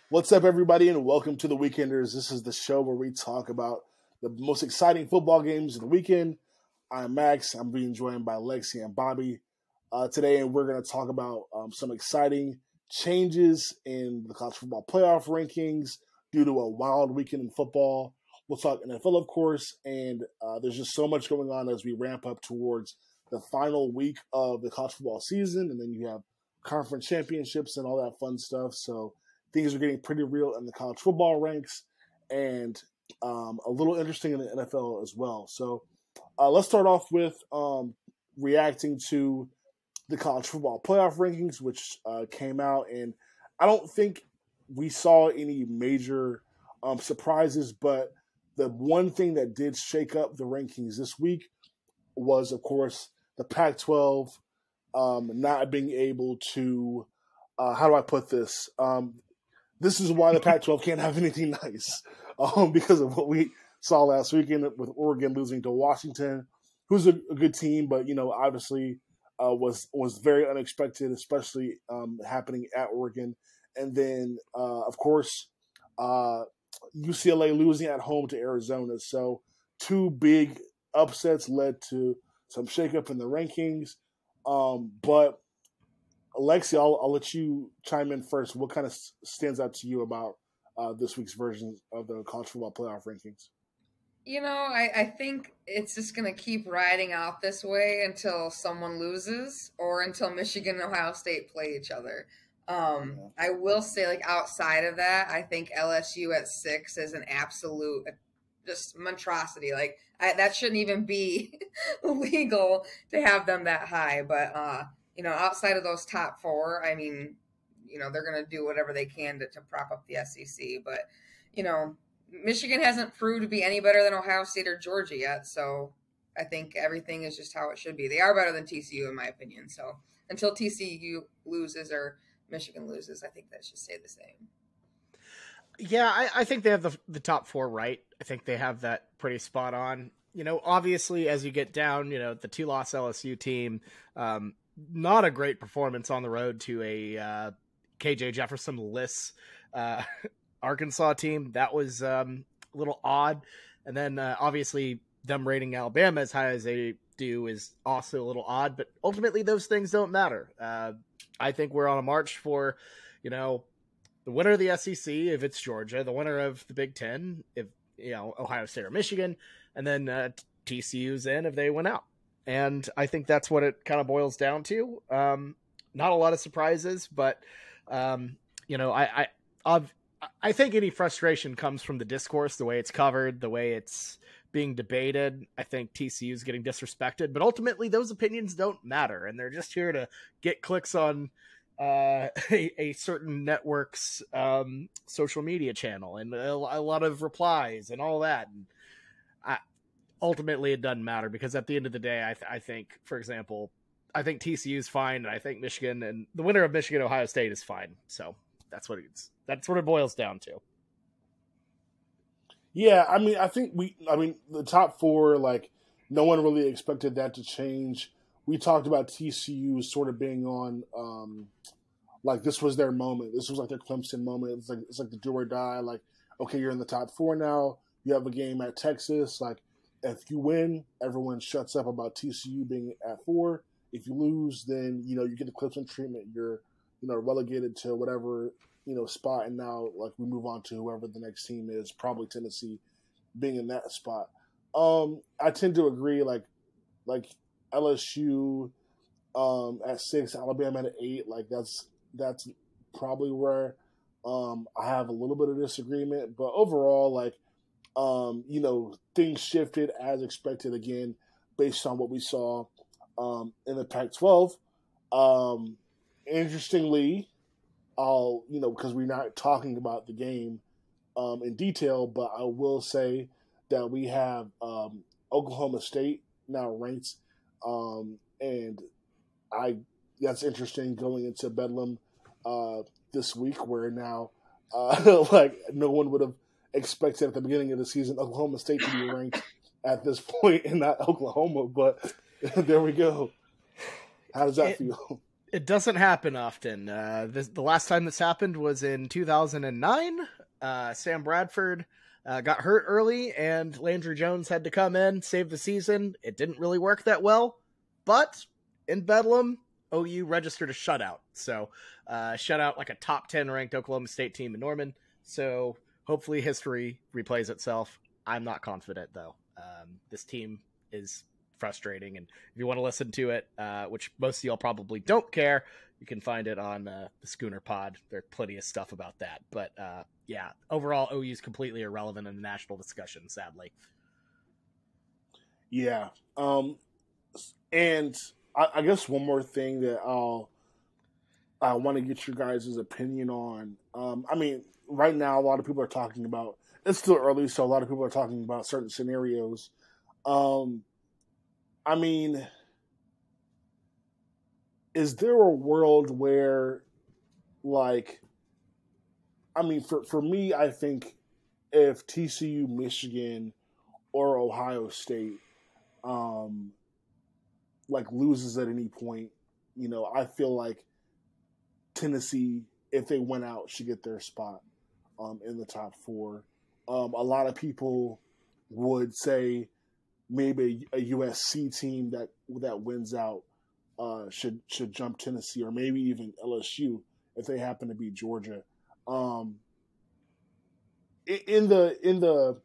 What's up, everybody, and welcome to the Weekenders. This is the show where we talk about the most exciting football games of the weekend. I'm Max. I'm being joined by Lexi and Bobby today, and we're going to talk about some exciting changes in the college football playoff rankings due to a wild weekend in football. We'll talk NFL, of course, and there's just so much going on as we ramp up towards the final week of the college football season, and then you have conference championships and all that fun stuff. So things are getting pretty real in the college football ranks and a little interesting in the NFL as well. So let's start off with reacting to the college football playoff rankings, which came out. And I don't think we saw any major surprises, but the one thing that did shake up the rankings this week was, of course, the Pac-12 not being able to, how do I put this? This is why the Pac-12 can't have anything nice because of what we saw last weekend with Oregon losing to Washington, who's a good team, but obviously was very unexpected, especially happening at Oregon. And then, of course, UCLA losing at home to Arizona. So two big upsets led to some shakeup in the rankings. But Alexi, I'll let you chime in first. What kind of stands out to you about this week's version of the college football playoff rankings? I think it's just going to keep riding out this way until someone loses or until Michigan and Ohio State play each other. I will say, outside of that, I think LSU at 6 is an absolute just monstrosity. That shouldn't even be legal to have them that high. But, outside of those top 4, I mean, they're going to do whatever they can to prop up the SEC. But, Michigan hasn't proved to be any better than Ohio State or Georgia yet. So I think everything is just how it should be. They are better than TCU, in my opinion. So until TCU loses or Michigan loses, I think that should stay the same. Yeah, I think they have the top 4 right. I think they have that pretty spot on. Obviously, as you get down, the 2-loss LSU team, not a great performance on the road to a KJ Jefferson-less Arkansas team. That was a little odd. And then obviously them rating Alabama as high as they do is also a little odd, but ultimately those things don't matter. I think we're on a march for, the winner of the SEC, if it's Georgia, the winner of the Big Ten, if, Ohio State or Michigan, and then TCU's in if they win out. And I think that's what it kind of boils down to. Not a lot of surprises, but, I think any frustration comes from the discourse, the way it's covered, the way it's being debated. I think TCU is getting disrespected, but ultimately those opinions don't matter, and they're just here to get clicks on a certain network's social media channel and a lot of replies and all that. And ultimately, it doesn't matter because at the end of the day, I think, for example, I think TCU is fine, and I think Michigan and the winner of Michigan Ohio State is fine. So that's what it boils down to. Yeah, I mean, I think the top 4, no one really expected that to change. We talked about TCU sort of being on, this was their moment. This was their Clemson moment. It's like the do or die. Okay, you're in the top 4 now. You have a game at Texas. If you win, everyone shuts up about TCU being at 4. If you lose, then you get the Clemson treatment. You're relegated to whatever spot, and now we move on to whoever the next team is, probably Tennessee being in that spot. I tend to agree, LSU at 6, Alabama at 8, that's probably where I have a little bit of disagreement, but overall, things shifted as expected again based on what we saw in the Pac-12. Interestingly, because we're not talking about the game in detail, but I will say that we have Oklahoma State now ranked, and that's interesting going into Bedlam this week, where now no one would have expected at the beginning of the season Oklahoma State to be ranked at this point and not Oklahoma, but there we go. How does that feel? It doesn't happen often. The last time this happened was in 2009. Sam Bradford got hurt early, and Landry Jones had to come in, save the season. It didn't really work that well, but in Bedlam, OU registered a shutout. So shutout like a top 10 ranked Oklahoma State team in Norman. So hopefully history replays itself. I'm not confident, though. This team is frustrating, and if you want to listen to it, which most of y'all probably don't care, you can find it on the Schooner Pod. There's plenty of stuff about that, but yeah, overall OU is completely irrelevant in the national discussion, sadly. Yeah, and I guess one more thing that I want to get your guys' opinion on. I mean, right now a lot of people are talking about, it's still early, so a lot of people are talking about certain scenarios. I mean, is there a world where, like, I mean, for me, I think if TCU, Michigan, or Ohio State, like, loses at any point, you know, I feel like Tennessee, if they went out, should get their spot in the top four. A lot of people would say maybe a USC team that wins out should jump Tennessee, or maybe even LSU if they happen to beat Georgia. In the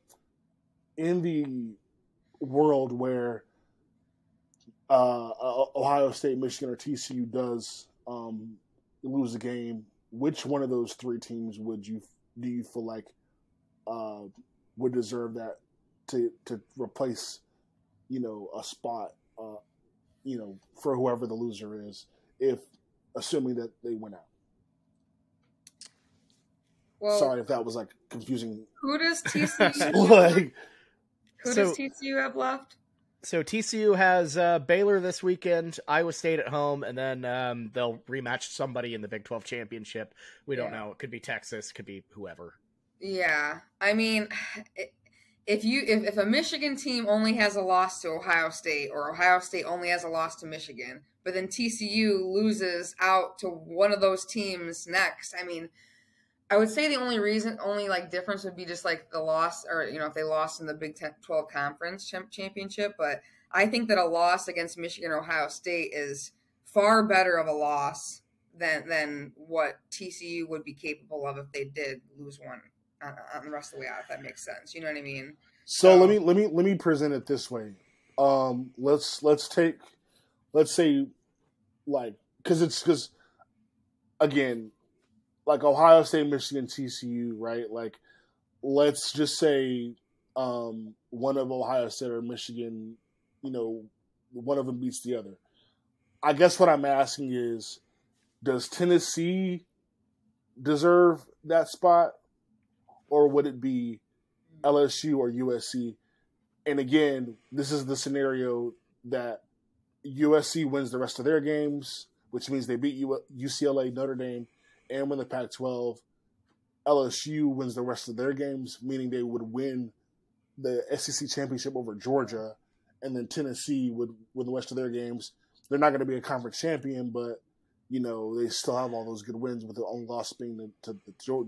world where Ohio State, Michigan, or TCU does lose a game, which one of those three teams do you feel like would deserve that to replace, you know, a spot, you know, for whoever the loser is, if assuming that they win out? Well, sorry if that was like confusing. Who does TCU does TCU have left? So TCU has Baylor this weekend, Iowa State at home, and then they'll rematch somebody in the Big 12 championship. We don't know. It could be Texas, could be whoever. Yeah, I mean, if a Michigan team only has a loss to Ohio State, or Ohio State only has a loss to Michigan, but then TCU loses out to one of those teams next, I mean, I would say the only difference would be just like the loss, or, you know, if they lost in the Big 12 Conference championship. But I think that a loss against Michigan or Ohio State is far better of a loss than what TCU would be capable of if they did lose one on the rest of the way out, if that makes sense. You know what I mean? So let me present it this way. Let's say, like, because again, like Ohio State, Michigan, TCU, right? Like, let's just say one of Ohio State or Michigan, you know, one of them beats the other. I guess what I'm asking is, does Tennessee deserve that spot, or would it be LSU or USC? And again, this is the scenario that USC wins the rest of their games, which means they beat UCLA, Notre Dame, and win the Pac-12. LSU wins the rest of their games, meaning they would win the SEC championship over Georgia, and then Tennessee would win the rest of their games. They're not going to be a conference champion, but, you know, they still have all those good wins, with the only loss being to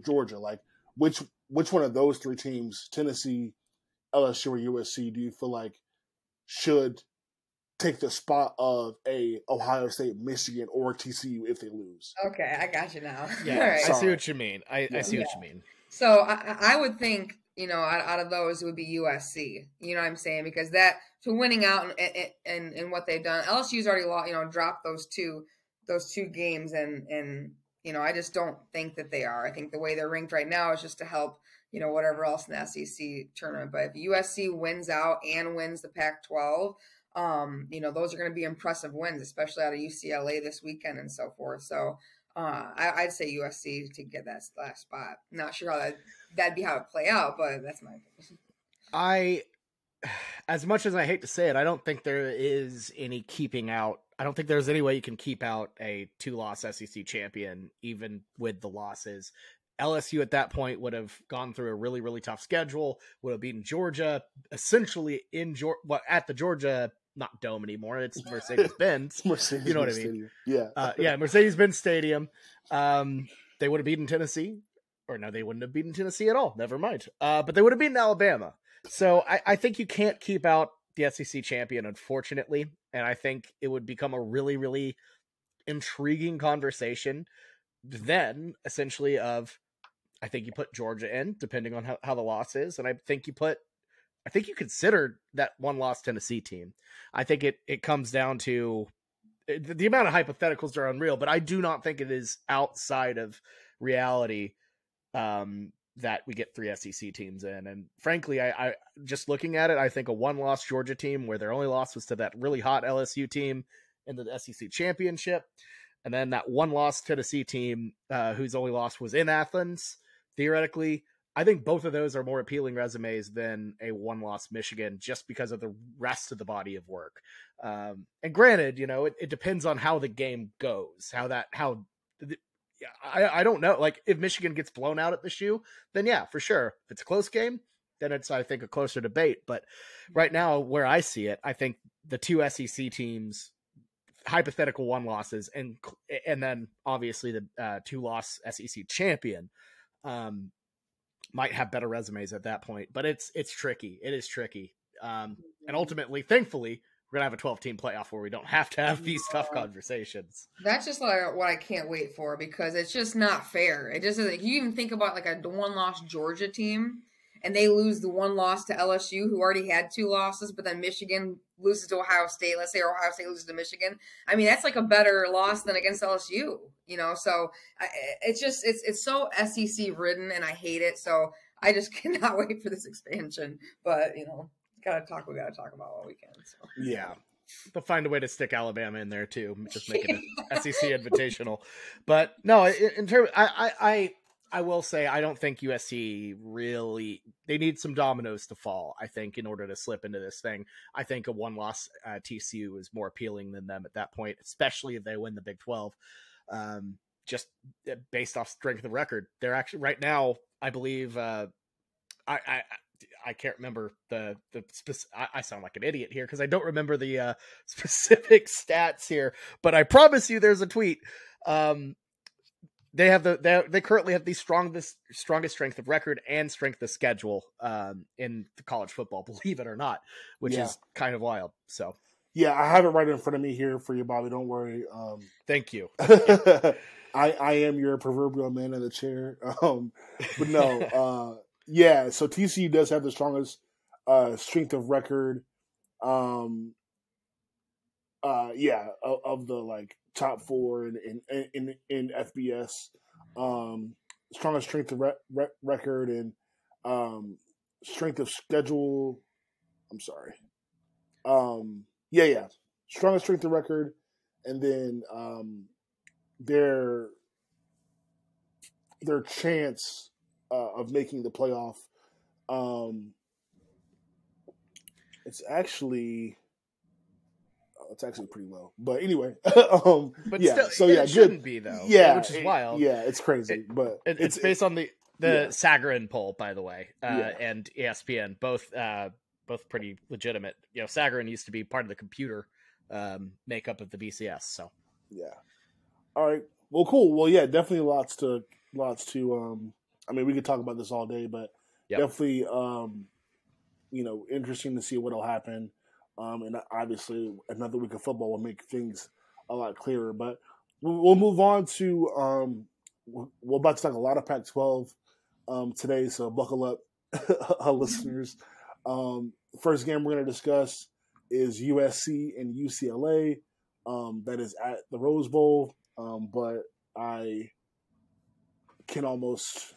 Georgia. Like, which one of those three teams, Tennessee, LSU, or USC, do you feel like should take the spot of a Ohio State, Michigan, or TCU if they lose? Okay, I got you now. Yeah, right. I see what you mean. I see what you mean. So I would think, you know, out of those, it would be USC. You know what I'm saying? Because that, to winning out and what they've done, LSU's already lost, you know, dropped those two games, and you know, I just don't think that they are. I think the way they're ranked right now is just to help, you know, whatever else in the SEC tournament. But if USC wins out and wins the Pac-12, you know, those are going to be impressive wins, especially out of UCLA this weekend and so forth. So I'd say USC to get that last spot. Not sure how that'd be how it play out, but that's my opinion. As much as I hate to say it, I don't think there is any keeping out. I don't think there's any way you can keep out a 2-loss SEC champion, even with the losses. LSU at that point would have gone through a really, really tough schedule, would have beaten Georgia, essentially at the Georgia not dome anymore. It's Mercedes-Benz. Mercedes you know what I mean? Stadium. Yeah. Yeah, Mercedes-Benz Stadium. They would have beaten Tennessee. Or no, they wouldn't have beaten Tennessee at all. Never mind. But they would have beaten Alabama. So I think you can't keep out the SEC champion, unfortunately. And I think it would become a really, really intriguing conversation then, essentially, I think you put Georgia in, depending on how the loss is. And I think you consider that one-loss Tennessee team. I think it comes down to the amount of hypotheticals are unreal, but I do not think it is outside of reality that we get 3 SEC teams in. And frankly, I just looking at it, I think a one-loss Georgia team where their only loss was to that really hot LSU team in the SEC championship, and then that one-loss Tennessee team whose only loss was in Athens, theoretically, I think both of those are more appealing resumes than a one-loss Michigan just because of the rest of the body of work. And granted, it depends on how the game goes, I don't know. Like, if Michigan gets blown out at the shoe, then yeah, for sure. If it's a close game, then it's, I think, a closer debate. But right now, where I see it, I think the 2 SEC teams, hypothetical one losses, and then obviously the 2-loss SEC champion might have better resumes at that point. But it's tricky. It is tricky. And ultimately, thankfully, we're going to have a 12-team playoff where we don't have to have these tough conversations. That's just like what I can't wait for, because it's just not fair. It just like, you even think about like a one-loss Georgia team, and they lose the one loss to LSU, who already had 2 losses, but then Michigan loses to Ohio State. Let's say Ohio State loses to Michigan. I mean, that's like a better loss than against LSU, So it's so SEC ridden, and I hate it. So I just cannot wait for this expansion. But we gotta talk about what we can. So. Yeah. They'll find a way to stick Alabama in there too, just make it an SEC invitational. But no, in terms, I will say, I don't think USC really, they need some dominoes to fall, I think, in order to slip into this thing. I think a one-loss TCU is more appealing than them at that point, especially if they win the Big 12. Just based off strength of record. They're actually right now, I believe, I can't remember the I sound like an idiot here because I don't remember the specific stats here, but I promise you there's a tweet. They currently have the strongest strength of record and strength of schedule in the college football, believe it or not, which is kind of wild. So yeah, I have it right in front of me here for you, Bobby. Don't worry. Thank you. I am your proverbial man in the chair. But no, yeah. So TCU does have the strongest strength of record. Yeah, of the like top 4 in FBS. Strongest strength of record and strength of schedule. I'm sorry. Yeah. Strongest strength of record, and then their chance of making the playoff. It's actually pretty low, but anyway. But yeah, still, so yeah, it shouldn't be though. Yeah, which is wild. Yeah, it's crazy, but it's based on the Sagarin poll, by the way, and ESPN, both pretty legitimate. Sagarin used to be part of the computer makeup of the BCS. So yeah. All right. Well, cool. Well, yeah, definitely lots to. I mean, we could talk about this all day, but definitely, interesting to see what'll happen. And obviously, another week of football will make things a lot clearer. But we'll move on to we're about to talk a lot of Pac-12 today, so buckle up, listeners. First game we're going to discuss is USC and UCLA. That is at the Rose Bowl, but I can almost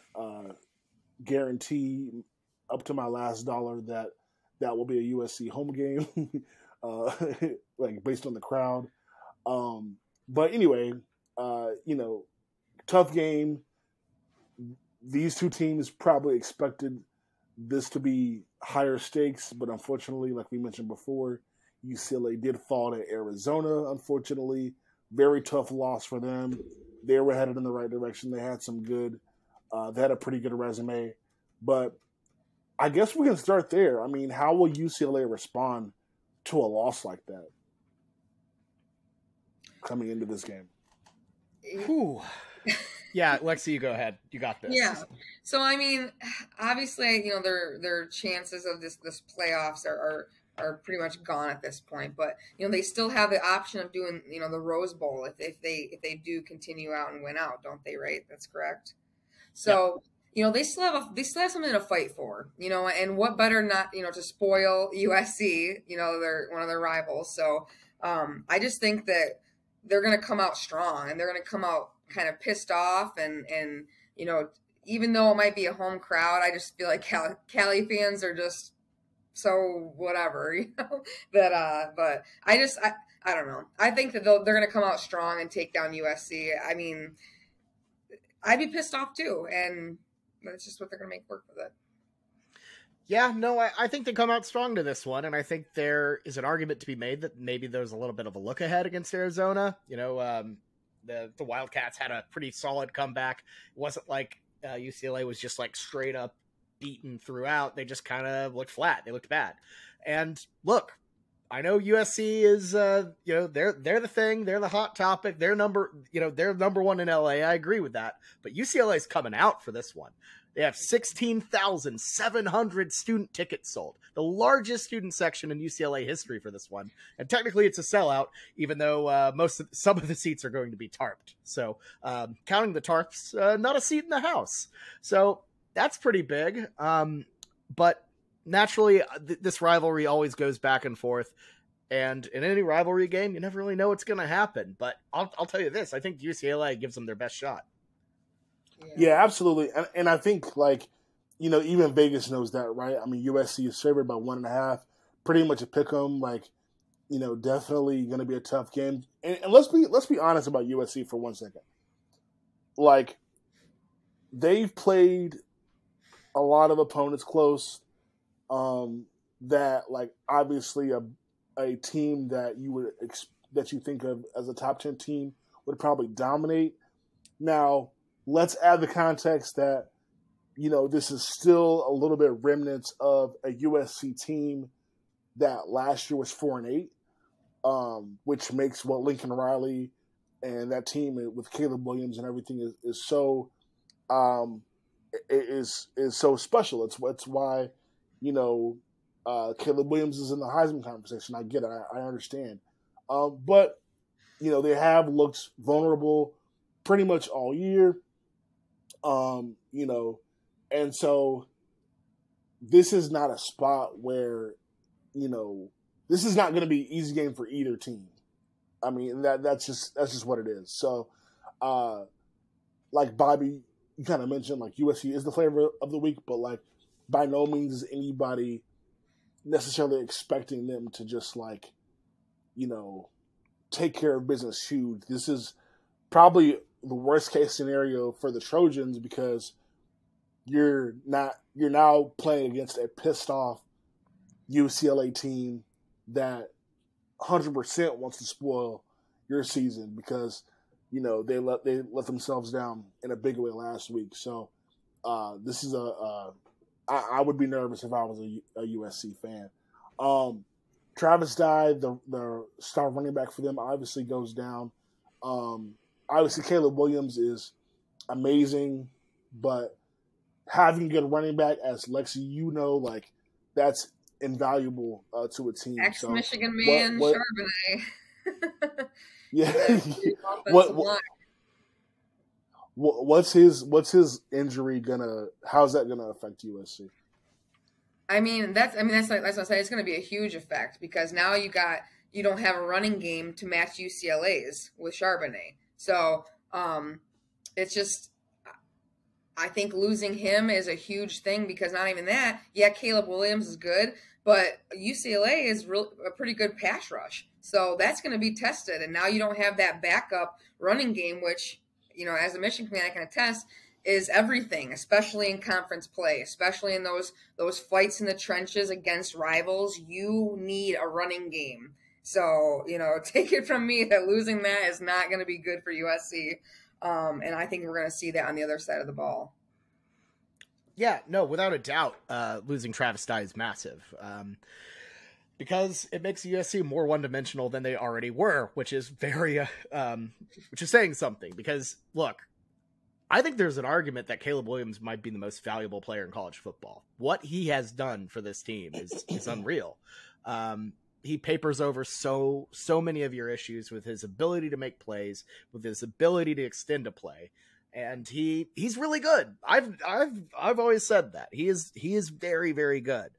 guarantee up to my last dollar that will be a USC home game, like based on the crowd. But anyway, tough game. These two teams probably expected this to be higher stakes, but unfortunately, like we mentioned before, UCLA did fall to Arizona, unfortunately. Very tough loss for them. They were headed in the right direction. They had they had a pretty good resume. But I guess we can start there. I mean, how will UCLA respond to a loss like that coming into this game? Whew. Yeah, Lexi, you go ahead. You got this. Yeah. So I mean, obviously, you know, their chances of this playoffs are pretty much gone at this point. But you know, they still have the option of doing, you know, the Rose Bowl if they do continue out and win out, don't they? Right? That's correct. So. Yep. You know, they still have something to fight for, you know, and what better not, you know, to spoil USC, you know, they're one of their rivals. So I just think that they're going to come out strong, and they're going to come out kind of pissed off, and you know, even though it might be a home crowd, I just feel like Cali fans are just so whatever, you know, that but I don't know. I think that they're going to come out strong and take down USC. I mean, I'd be pissed off too, and that's just what they're going to make work with it. Yeah, no, I think they come out strong to this one, and I think there is an argument to be made that maybe there's a little bit of a look ahead against Arizona. You know, the Wildcats had a pretty solid comeback. It wasn't like UCLA was just like straight up beaten throughout. They just kind of looked flat. They looked bad. And look, I know USC is, you know, they're the thing. They're the hot topic. They're number one in LA. I agree with that. But UCLA is coming out for this one. They have 16,700 student tickets sold, the largest student section in UCLA history for this one. And technically it's a sellout, even though some of the seats are going to be tarped. So counting the tarps, not a seat in the house. So that's pretty big. But naturally, this rivalry always goes back and forth. And in any rivalry game, you never really know what's going to happen. But I'll tell you this. I think UCLA gives them their best shot. Yeah, absolutely. And I think, like, you know, even Vegas knows that, right? I mean, USC is favored by 1.5. Pretty much a pick 'em. Like, you know, definitely going to be a tough game. And let's be honest about USC for 1 second. Like, they've played a lot of opponents close. That, like, obviously a team that you think of as a top 10 team would probably dominate. Now, let's add the context that, you know, this is still a little bit remnants of a USC team that last year was 4-8, which makes what Lincoln Riley and that team with Caleb Williams and everything is so is so special. It's why, you know, Caleb Williams is in the Heisman conversation. I get it. I understand. But, you know, they have looked vulnerable pretty much all year. You know, and so this is not a spot where, you know, this is not going to be an easy game for either team. I mean, that's just what it is. So, like Bobby, you kind of mentioned, like, USC is the flavor of the week, but, like, by no means is anybody necessarily expecting them to just, like, you know, take care of business huge. This is probably the worst case scenario for the Trojans, because you're now playing against a pissed off UCLA team that 100% wants to spoil your season because, you know, they let themselves down in a big way last week. So this is I would be nervous if I was a USC fan. Travis Dye, the star running back for them, obviously goes down. Obviously, Caleb Williams is amazing, but having a good running back, as Lexi, you know, like, that's invaluable to a team. Ex-Michigan man, Charbonnet. Yeah. What's his injury how's that gonna affect USC? I mean, that's what I'm saying. It's going to be a huge effect because now you don't have a running game to match UCLA's with Charbonnet. So it's just, I think losing him is a huge thing because not even that. Yeah, Caleb Williams is good, but UCLA is a pretty good pass rush. So that's going to be tested. And now you don't have that backup running game, which, you know, as a Michigan fan, I can attest, is everything, especially in conference play, especially in those fights in the trenches against rivals. You need a running game. So, you know, take it from me that losing that is not going to be good for USC. And I think we're going to see that on the other side of the ball. Yeah, no, without a doubt, losing Travis Dye is massive. Because it makes USC more one-dimensional than they already were, which is which is saying something. Because look, I think there's an argument that Caleb Williams might be the most valuable player in college football. What he has done for this team is unreal. He papers over so many of your issues with his ability to make plays, with his ability to extend a play, and he's really good. I've always said that he is very, very good.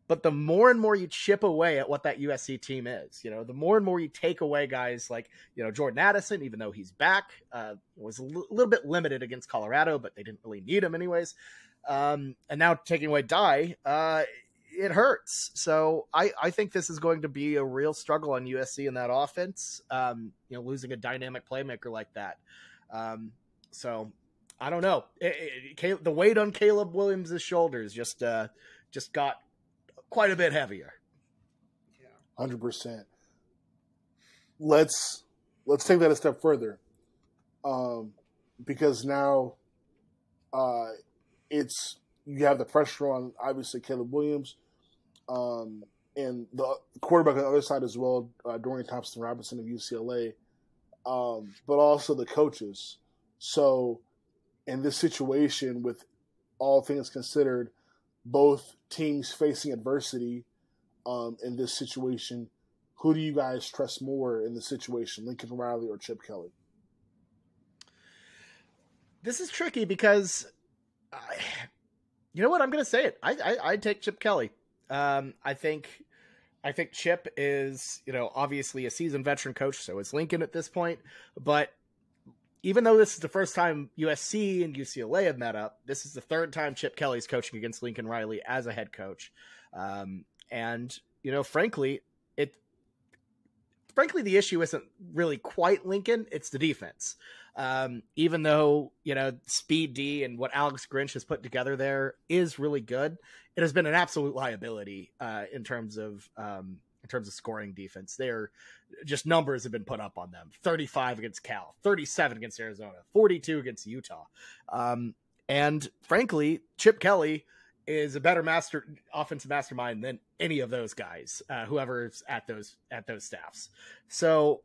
But the more and more you chip away at what that USC team is, the more and more you take away guys like, Jordan Addison, even though he's back, was a little bit limited against Colorado, but they didn't really need him anyways. And now taking away Dye, it hurts. So I think this is going to be a real struggle on USC in that offense, losing a dynamic playmaker like that. So I don't know. The weight on Caleb Williams' shoulders just got quite a bit heavier. 100%. Let's take that a step further, because now you have the pressure on obviously Caleb Williams, and the quarterback on the other side as well, Dorian Thompson-Robinson of UCLA, but also the coaches. So in this situation, with all things considered, both teams facing adversity in this situation, who do you guys trust more in the situation, Lincoln Riley or Chip Kelly? This is tricky because, you know what, I'm going to say it. I'd take Chip Kelly. I think Chip is, obviously a seasoned veteran coach, so is Lincoln at this point. But even though this is the first time USC and UCLA have met up, this is the third time Chip Kelly's coaching against Lincoln Riley as a head coach. And, frankly, the issue isn't really quite Lincoln. It's the defense. Even though, Speed D and what Alex Grinch has put together there is really good, it has been an absolute liability in terms of scoring defense. They're just, numbers have been put up on them. 35 against Cal, 37 against Arizona, 42 against Utah. And frankly, Chip Kelly is a better offensive mastermind than any of those guys, whoever's at those staffs. So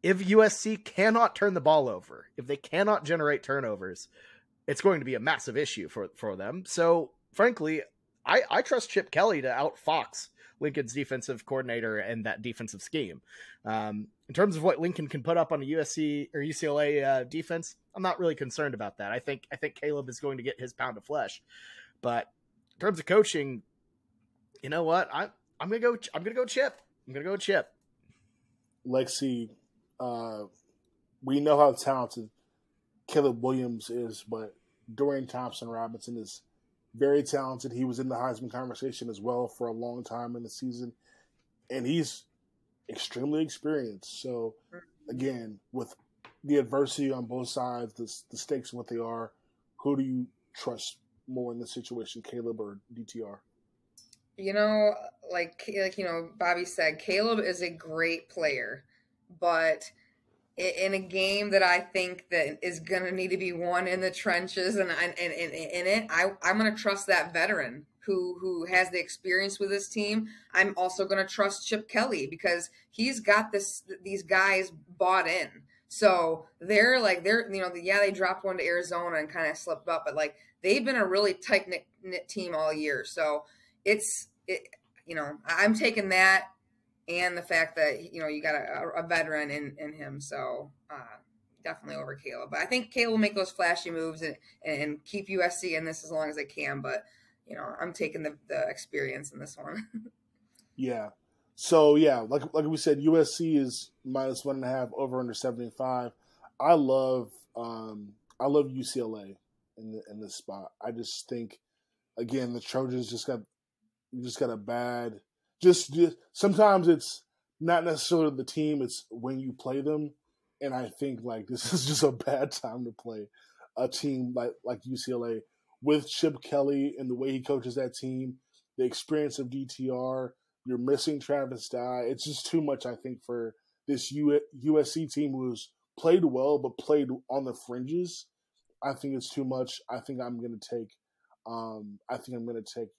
if USC cannot turn the ball over, if they cannot generate turnovers, it's going to be a massive issue for them. So frankly, I trust Chip Kelly to outfox Lincoln's defensive coordinator and that defensive scheme. In terms of what Lincoln can put up on a USC or UCLA defense, I'm not really concerned about that. I think Caleb is going to get his pound of flesh. But in terms of coaching, you know what? I'm gonna go Chip. I'm gonna go Chip. Lexi, we know how talented Caleb Williams is, but Dorian Thompson-Robinson is very talented. He was in the Heisman conversation as well for a long time in the season, and he's extremely experienced. So, again, with the adversity on both sides, the stakes what they are, who do you trust more in this situation, Caleb or DTR? Bobby said, Caleb is a great player, but in a game that I think that is going to need to be won in the trenches and in it, I'm going to trust that veteran who has the experience with this team. I'm also going to trust Chip Kelly because he's got these guys bought in. So they dropped one to Arizona and kind of slipped up, but they've been a really tight knit team all year. So I'm taking that and the fact that, you got a veteran in him. So definitely over Caleb. But I think Caleb will make those flashy moves and keep USC in this as long as they can. But, I'm taking the experience in this one. Yeah. So, yeah, like we said, USC is -1.5, over under 75. I love UCLA in this spot. I just think, again, the Trojans just got a bad – just sometimes it's not necessarily the team, it's when you play them. And I think, this is just a bad time to play a team like UCLA with Chip Kelly and the way he coaches that team, the experience of DTR. You're missing Travis Dye. It's just too much, I think, for this USC team who's played well but played on the fringes. I think it's too much. I think I'm going to take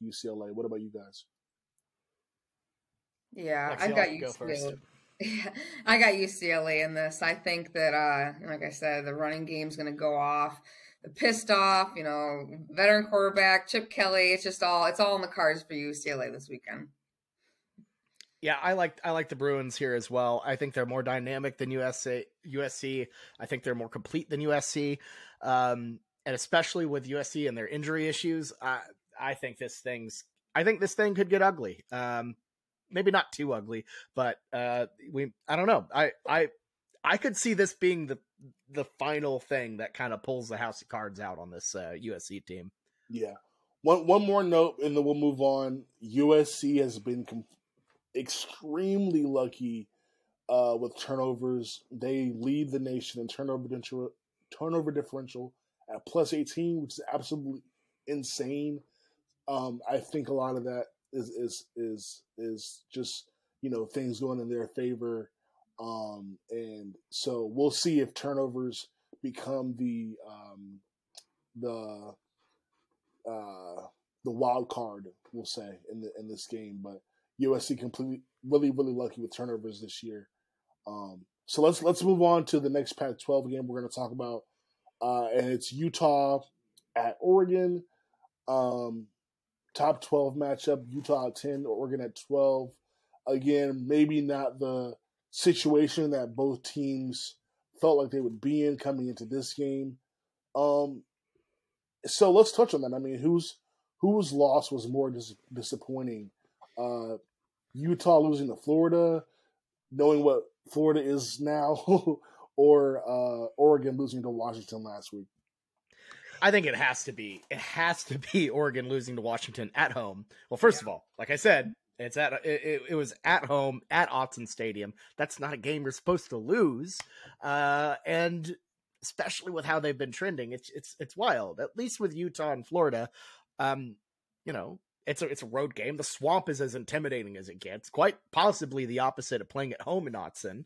UCLA. What about you guys? Yeah, Lexi, I've I'll got let you go first. UCLA. Yeah, I got UCLA in this. I think that, like I said, the running game's going to go off. The pissed off, veteran quarterback Chip Kelly. It's all in the cards for UCLA this weekend. Yeah, I like the Bruins here as well. I think they're more dynamic than USC. I think they're more complete than USC, and especially with USC and their injury issues, I think this thing could get ugly. Maybe not too ugly, but I don't know. I could see this being the final thing that kind of pulls the house of cards out on this USC team. Yeah. One more note, and then we'll move on. USC has been extremely lucky with turnovers. They lead the nation in turnover differential at plus 18, which is absolutely insane. I think a lot of that is just things going in their favor, and so we'll see if turnovers become the wild card, we'll say, in this game. But USC really lucky with turnovers this year. So let's move on to the next Pac-12 game we're going to talk about, and it's Utah at Oregon. Top 12 matchup, Utah at 10, Oregon at 12. Again, maybe not the situation that both teams felt like they would be in coming into this game. So let's touch on that. I mean, whose loss was more disappointing? Utah losing to Florida, knowing what Florida is now, or Oregon losing to Washington last week? I think it has to be Oregon losing to Washington at home. Well, first of all, like I said, it was at home at Autzen Stadium. That's not a game you're supposed to lose. And especially with how they've been trending, it's wild. At least with Utah and Florida, it's a road game. The Swamp is as intimidating as it gets. Quite possibly the opposite of playing at home in Autzen.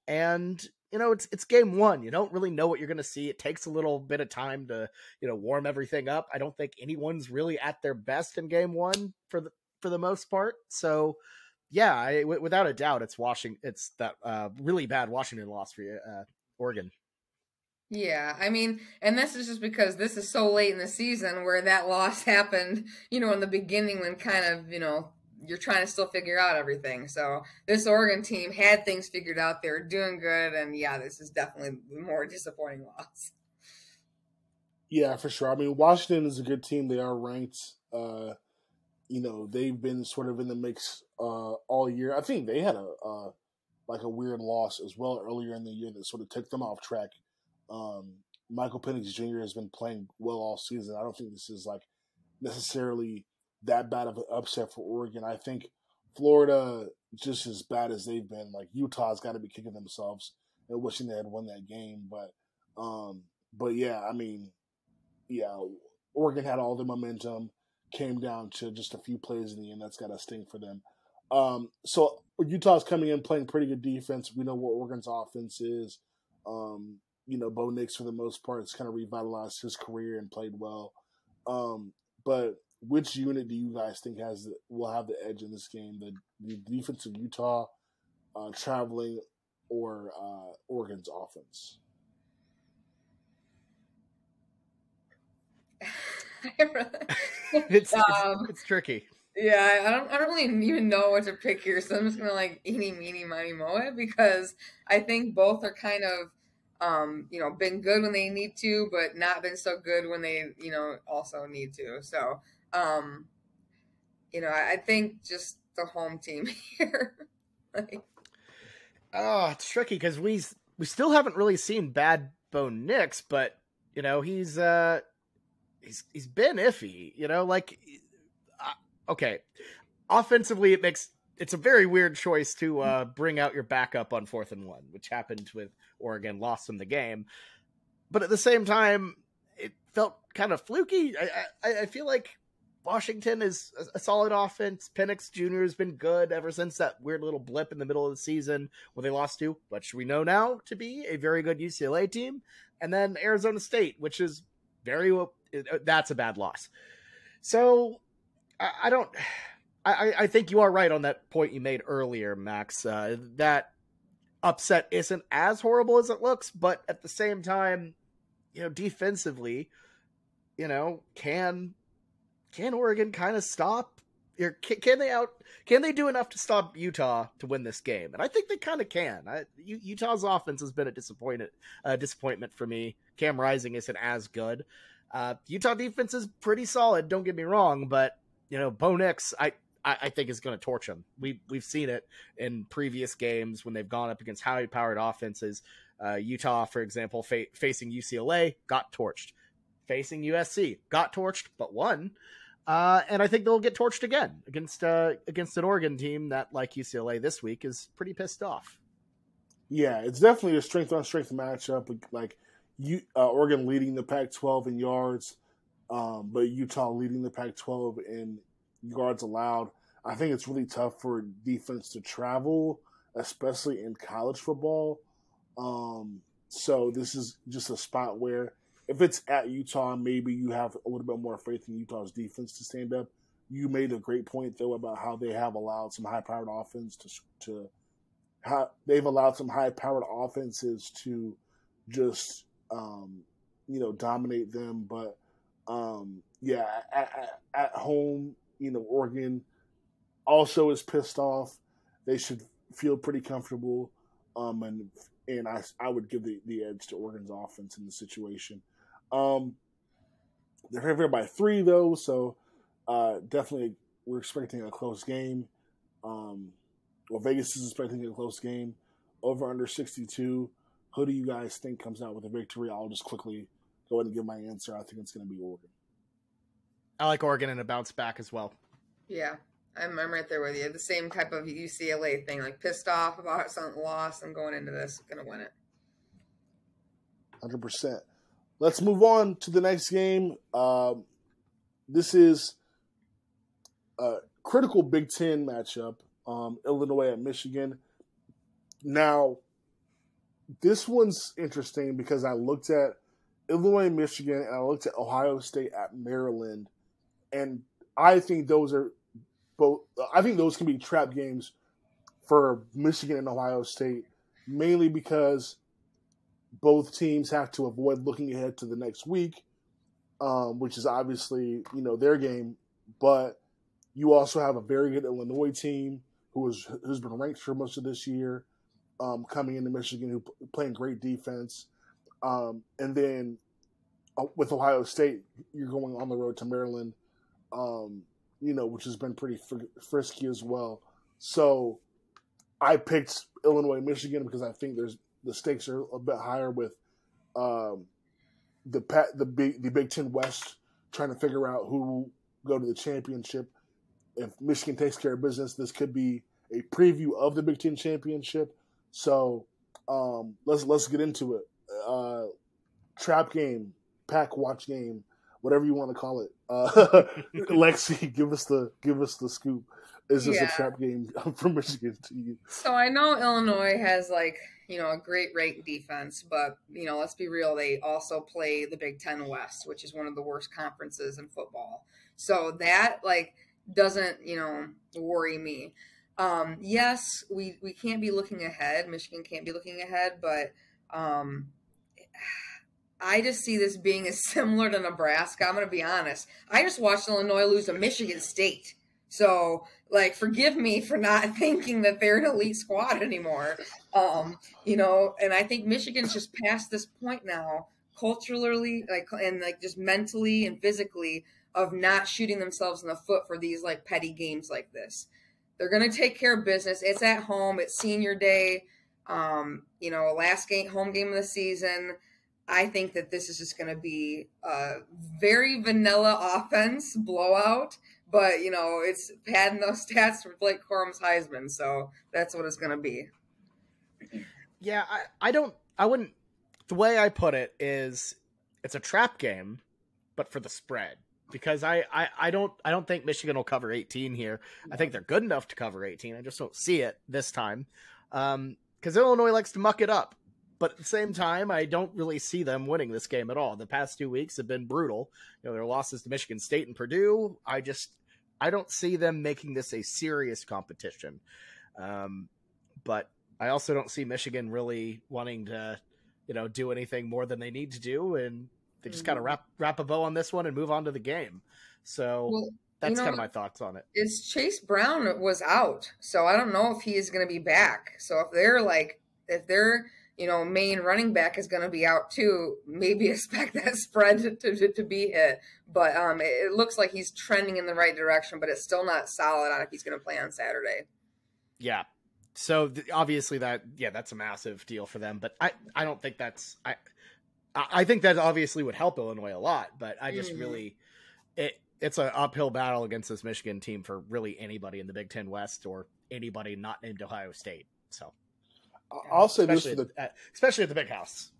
And it's game one. You don't really know what you're going to see. It takes a little bit of time to, warm everything up. I don't think anyone's really at their best in game one for the most part. So, yeah, without a doubt, it's that really bad Washington loss for Oregon. Yeah, I mean, and this is just because this is so late in the season where that loss happened, in the beginning when kind of, you're trying to still figure out everything. So this Oregon team had things figured out. They were doing good. And yeah, this is definitely the more disappointing loss. Yeah, for sure. I mean, Washington is a good team. They are ranked. They've been sort of in the mix all year. I think they had a weird loss as well earlier in the year that sort of took them off track. Michael Penix Jr. has been playing well all season. I don't think this is necessarily that bad of an upset for Oregon. I think Florida, just as bad as they've been, Utah's got to be kicking themselves and wishing they had won that game. But yeah, I mean, yeah, Oregon had all the momentum, came down to just a few plays in the end. That's got to sting for them. So Utah's coming in playing pretty good defense. We know what Oregon's offense is. Bo Nix, for the most part, has kind of revitalized his career and played well. But which unit do you guys think will have the edge in this game? The defense of Utah traveling, or Oregon's offense? It's tricky. Yeah, I don't really even know what to pick here, so I'm just gonna eeny, meeny, miny, moe it, because I think both are kind of been good when they need to, but not been so good when they also need to. So I think just the home team here. It's tricky because we still haven't really seen bad Bo Nix, but he's been iffy. Okay, offensively it's a very weird choice to bring out your backup on 4th and 1, which happened with Oregon, lost them the game. But at the same time, it felt kind of fluky. I feel like Washington is a solid offense. Penix Jr. has been good ever since that weird little blip in the middle of the season where they lost to, which we know now to be a very good UCLA team. And then Arizona State, which is that's a bad loss. So I don't I think you are right on that point you made earlier, Max. That upset isn't as horrible as it looks, but at the same time, defensively, can Oregon kind of stop? Can they do enough to stop Utah to win this game? And I think they kind of can. Utah's offense has been a disappointment for me. Cam Rising isn't as good. Utah defense is pretty solid. Don't get me wrong, but Bo Nix, I think is going to torch them. We've seen it in previous games when they've gone up against highly powered offenses. Utah, for example, facing UCLA, got torched. Facing USC, got torched, but won. And I think they'll get torched again against an Oregon team that, like UCLA this week, is pretty pissed off. Yeah, it's definitely a strength-on-strength matchup. Like Oregon leading the Pac-12 in yards, but Utah leading the Pac-12 in yards allowed. I think it's really tough for defense to travel, especially in college football. So this is just a spot where if it's at Utah, maybe you have a little bit more faith in Utah's defense to stand up. You made a great point, though, about how they have allowed some high-powered offense they've allowed some high-powered offenses to just, dominate them. But, at home, Oregon also is pissed off. They should feel pretty comfortable. And I would give the edge to Oregon's offense in the situation. They're favored by 3, though, so definitely we're expecting a close game. Vegas is expecting a close game. Over under 62. Who do you guys think comes out with a victory? I'll just quickly go ahead and give my answer. I think it's going to be Oregon. I like Oregon in a bounce back as well. Yeah, I'm right there with you. The same type of UCLA thing, like pissed off about something lost. I'm going into this, going to win it. 100%. Let's move on to the next game. This is a critical Big Ten matchup. Illinois at Michigan. Now, this one's interesting because I looked at Illinois, Michigan, and I looked at Ohio State at Maryland, and I think those are both. I think those can be trap games for Michigan and Ohio State, mainly because both teams have to avoid looking ahead to the next week, which is obviously their game. But you also have a very good Illinois team who's been ranked for most of this year, coming into Michigan, who playing great defense. And then with Ohio State, you're going on the road to Maryland, which has been pretty frisky as well. So I picked Illinois, Michigan because I think the stakes are a bit higher with the Big Ten West trying to figure out who will go to the championship. If Michigan takes care of business, this could be a preview of the Big Ten championship. So let's get into it. Trap game, pack watch game, whatever you want to call it. Lexi, give us the scoop. Is this a trap game from Michigan to you? So I know Illinois has a great ranked defense, but let's be real, they also play the Big Ten West, which is one of the worst conferences in football. So that doesn't worry me. Yes, we can't be looking ahead. Michigan can't be looking ahead, but I just see this being as similar to Nebraska. I'm going to be honest. I just watched Illinois lose to Michigan State. So, forgive me for not thinking that they're an elite squad anymore. And I think Michigan's just past this point now, culturally, and just mentally and physically, of not shooting themselves in the foot for these petty games like this. They're going to take care of business. It's at home. It's senior day. Last home game of the season. I think that this is just going to be a very vanilla offense blowout, but it's padding those stats for Blake Corum's Heisman, so that's what it's going to be. Yeah, I wouldn't. The way I put it is, it's a trap game, but for the spread. Because I don't think Michigan will cover 18 here. I think they're good enough to cover 18. I just don't see it this time. Because Illinois likes to muck it up. But at the same time, I don't really see them winning this game at all. The past 2 weeks have been brutal. Their losses to Michigan State and Purdue. I don't see them making this a serious competition. But I also don't see Michigan really wanting to, do anything more than they need to do, and they just kind of wrap a bow on this one and move on to the game. So that's kind of my thoughts on it. Is Chase Brown was out, so I don't know if he is going to be back. So if their main running back is going to be out too, maybe expect that spread to be hit. But it looks like he's trending in the right direction, but it's still not solid on if he's going to play on Saturday. Yeah. So obviously that's a massive deal for them, but I don't think that's I think that obviously would help Illinois a lot, but I just really it's an uphill battle against this Michigan team for really anybody in the Big Ten West or anybody not named Ohio State. So I'll say especially this especially at the Big House.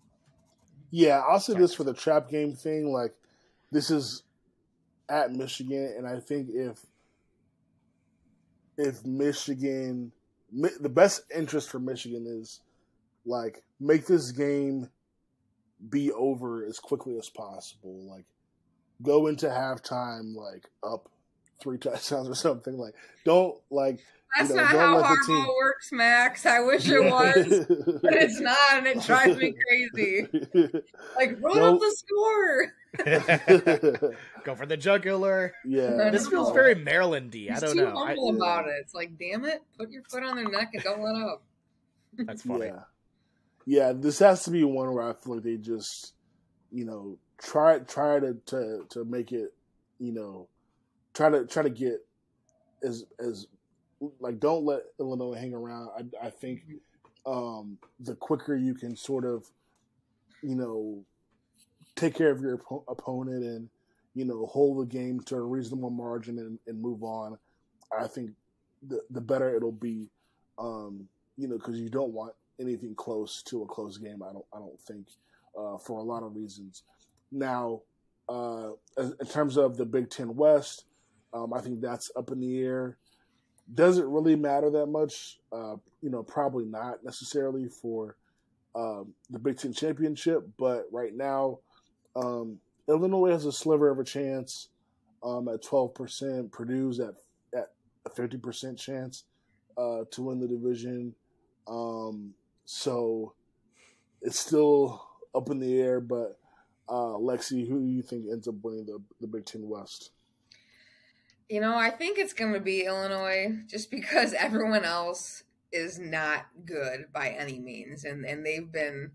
Yeah, I'll say this for the trap game thing. Like, this is at Michigan, and I think if Michigan, the best interest for Michigan is like make this game be over as quickly as possible. Like, go into halftime like up 3 touchdowns or something. Like, don't like. That's not how hardball works, Max. I wish it was, but it's not, and it drives me crazy. Like, run up the score. Go for the jugular. Yeah. This feels very Maryland-y. I don't know. He's too humble about it. It's like, damn it, put your foot on their neck and don't let up. That's funny. Yeah, this has to be one where I feel like they just, try to make it, try to get as like, don't let Illinois hang around. I think the quicker you can sort of, take care of your opponent and, hold the game to a reasonable margin and move on, I think the better it'll be, because you don't want anything close to a close game. I don't think for a lot of reasons. Now, in terms of the Big Ten West, I think that's up in the air. Does it really matter that much? Probably not necessarily for the Big Ten championship, but right now, Illinois has a sliver of a chance at 12%. Purdue's at a 50% chance to win the division. So it's still up in the air, but Lexi, who do you think ends up winning the Big Ten West? I think it's going to be Illinois just because everyone else is not good by any means. And they've been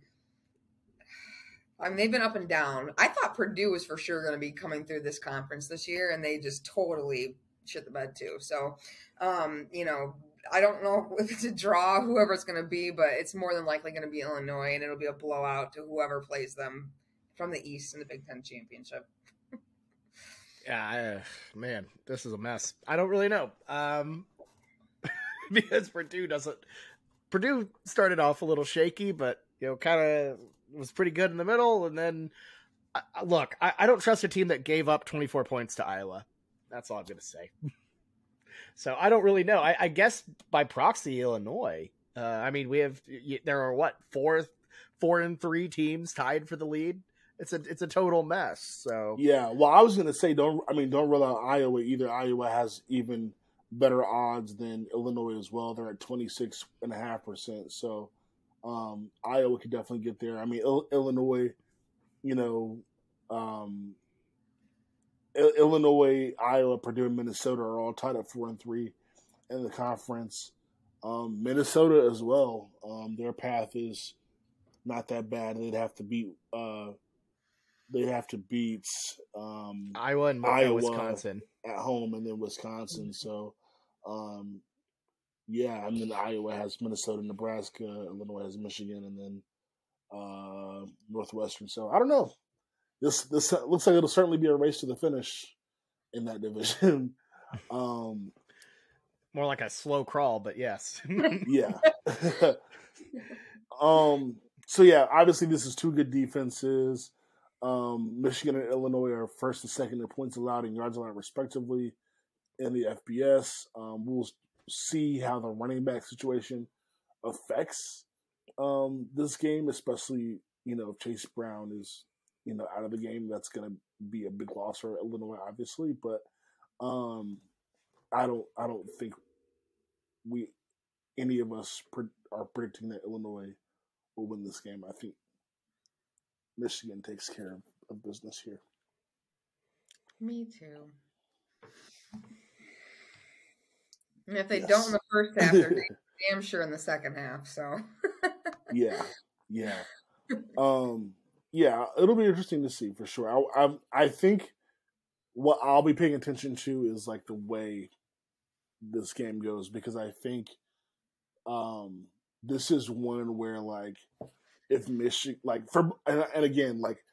up and down. I thought Purdue was for sure going to be coming through this conference this year, and they just totally shit the bed too. So, I don't know if it's a draw, whoever it's going to be, but it's more than likely going to be Illinois, and it'll be a blowout to whoever plays them from the East in the Big Ten championship. Yeah, man, this is a mess. I don't really know. Because Purdue started off a little shaky, but, kind of was pretty good in the middle. And then, look, I don't trust a team that gave up 24 points to Iowa. That's all I'm going to say. So I don't really know. I guess by proxy, Illinois. There are 4-3 teams tied for the lead. It's a total mess. So yeah, well, I was gonna say don't rule out Iowa either. Iowa has even better odds than Illinois as well. They're at 26.5%. So Iowa could definitely get there. I mean, Illinois, Illinois, Iowa, Purdue, and Minnesota are all tied at 4-3 in the conference. Minnesota as well. Their path is not that bad. They'd have to beat. They have to beat Iowa and Wisconsin at home, and then Wisconsin. So, and then Iowa has Minnesota, Nebraska, Illinois has Michigan, and then Northwestern. So I don't know. This looks like it'll certainly be a race to the finish in that division. More like a slow crawl, but yes. Yeah. So yeah, obviously this is two good defenses. Michigan and Illinois are first and second in points allowed and yards allowed respectively in the FBS. We'll see how the running back situation affects this game, especially, if Chase Brown is, out of the game. That's going to be a big loss for Illinois, obviously. But I don't think any of us are predicting that Illinois will win this game. I think Michigan takes care of business here. Me too. And if they don't in the first half, they're damn sure in the second half. So yeah. Yeah, it'll be interesting to see for sure. I think what I'll be paying attention to is like the way this game goes, because I think this is one where like if Michigan and again like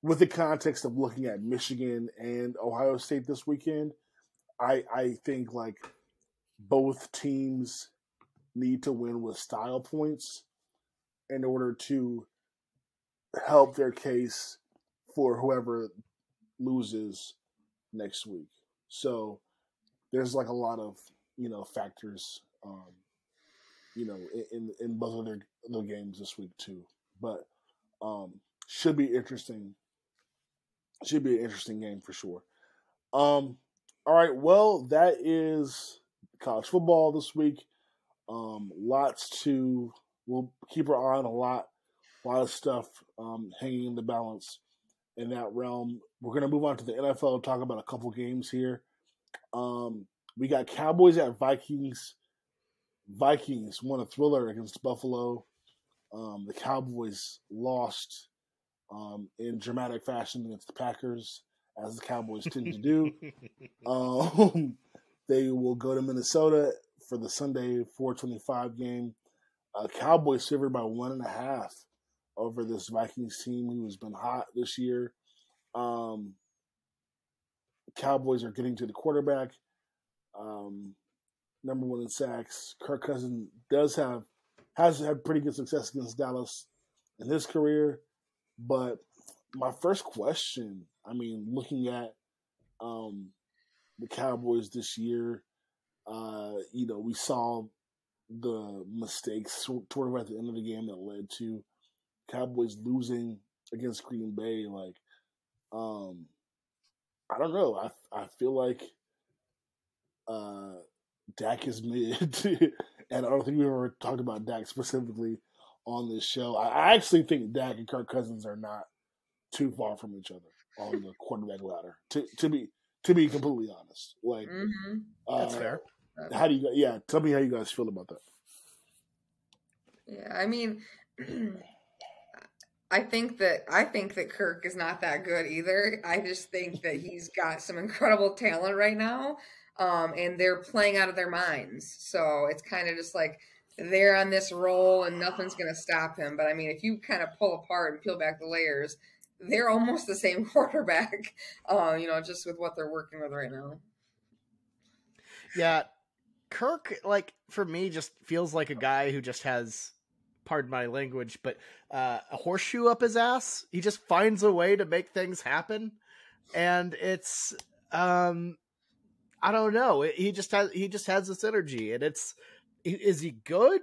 with the context of looking at Michigan and Ohio State this weekend, I think like both teams need to win with style points in order to help their case for whoever loses next week. So there's like a lot of, factors, in both of their games this week too. But should be interesting. Should be an interesting game for sure. All right, well, that is college football this week. We'll keep our eye on a lot of stuff hanging in the balance in that realm. We're going to move on to the NFL and talk about a couple games here. We got Cowboys at Vikings. Vikings won a thriller against Buffalo. The Cowboys lost in dramatic fashion against the Packers, as the Cowboys tend to do. They will go to Minnesota for the Sunday 4:25 game. Cowboys favored by 1.5 over this Vikings team who has been hot this year. Cowboys are getting to the quarterback. Number one in sacks. Kirk Cousins has had pretty good success against Dallas in his career. But my first question, looking at the Cowboys this year, we saw the mistakes sort of at the end of the game that led to Cowboys losing against Green Bay. Like, I don't know. I feel like Dak is mid, and I don't think we ever talked about Dak specifically on this show. I actually think Dak and Kirk Cousins are not too far from each other on the quarterback ladder. To be completely honest, like that's fair. How do you? Yeah, tell me how you guys feel about that. Yeah, I think that Kirk is not that good either. I just think that he's got some incredible talent right now, and they're playing out of their minds. So it's kind of just like they're on this roll and nothing's going to stop him. But if you kind of pull apart and peel back the layers, they're almost the same quarterback, just with what they're working with right now. Yeah, Kirk, like, for me, just feels like a guy who just has, pardon my language, but a horseshoe up his ass. He just finds a way to make things happen. And it's, I don't know. He just has this energy, and is he good?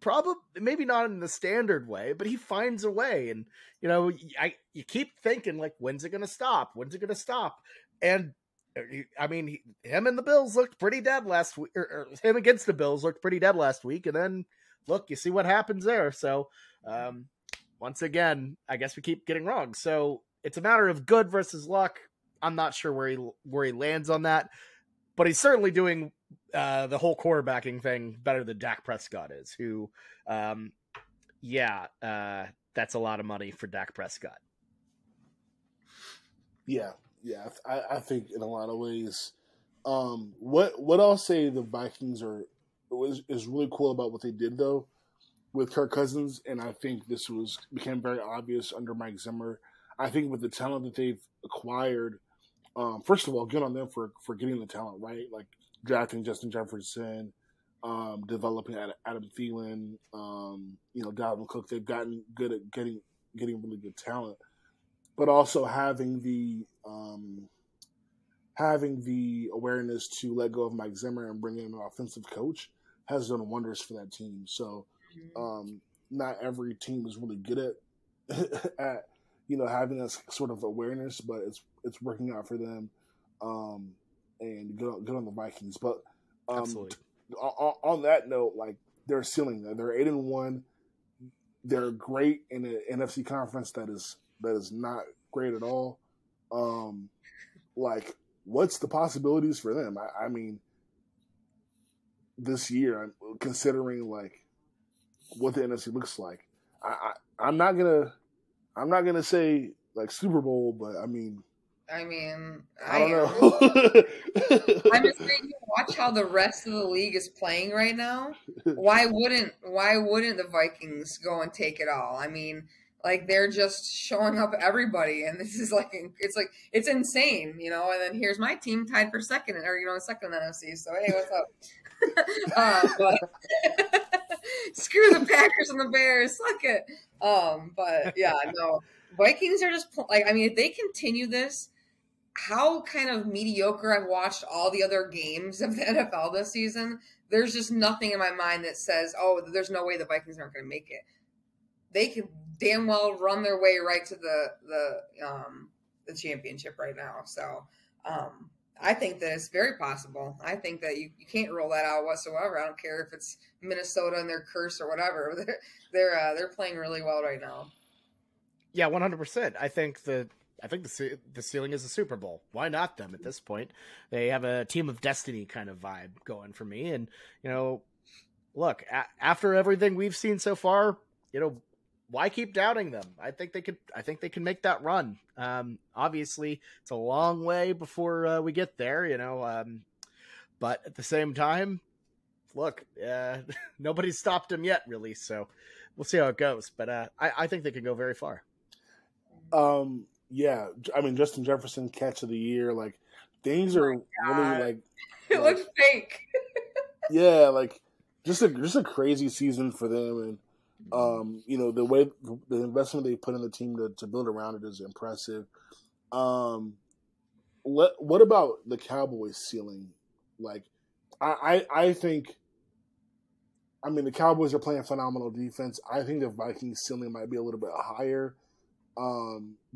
Probably, maybe not in the standard way, but he finds a way. And, you keep thinking, like, when's it going to stop? When's it going to stop? And him and the Bills looked pretty dead last week, or him against the Bills looked pretty dead last week. And then look, you see what happens there. So, once again, I guess we keep getting wrong. So it's a matter of good versus luck. I'm not sure where he lands on that, but he's certainly doing the whole quarterbacking thing better than Dak Prescott is, who, that's a lot of money for Dak Prescott. Yeah, I think in a lot of ways, what I'll say the Vikings is really cool about what they did though with Kirk Cousins, and I think this became very obvious under Mike Zimmer. I think with the talent that they've acquired, first of all, good on them for getting the talent right, like drafting Justin Jefferson, developing Adam Thielen, Dalvin Cook. They've gotten good at getting really good talent, but also having the awareness to let go of Mike Zimmer and bring in an offensive coach has done wonders for that team. So, not every team is really good at having that sort of awareness, but it's working out for them. and good on the Vikings. But Absolutely. On that note, like their ceiling, they're 8-1. They're great in an NFC conference that is not great at all. Like, what's the possibilities for them? I mean, this year, considering like what the NFC looks like, I'm not gonna say like Super Bowl, but I don't know. I'm just saying, you watch how the rest of the league is playing right now. Why wouldn't the Vikings go and take it all? I mean, like they're just showing up everybody, and this is like it's insane, you know. And then here's my team tied for second, or second in the NFC. So hey, what's up? But screw the Packers and the Bears, suck it. But yeah, no, Vikings are just like, I mean, if they continue this, how kind of mediocre I've watched all the other games of the NFL this season, there's just nothing in my mind that says, oh, there's no way the Vikings aren't going to make it. They can damn well run their way right to the championship right now. So I think that it's very possible. I think that you can't rule that out whatsoever. I don't care if it's Minnesota and their curse or whatever. They're playing really well right now. Yeah, 100%. I think the ceiling is the Super Bowl. Why not them at this point? They have a team of destiny kind of vibe going for me. And, look, after everything we've seen so far, why keep doubting them? I think they can make that run. Obviously it's a long way before we get there, but at the same time, look, nobody's stopped them yet really. So we'll see how it goes. But I think they can go very far. Yeah, I mean, Justin Jefferson catch of the year, like things are really like it looks fake. Yeah, like just a crazy season for them, and the way the investment they put in the team to build around it is impressive. What about the Cowboys ceiling? Like, I think, I mean, the Cowboys are playing phenomenal defense. I think the Vikings ceiling might be a little bit higher.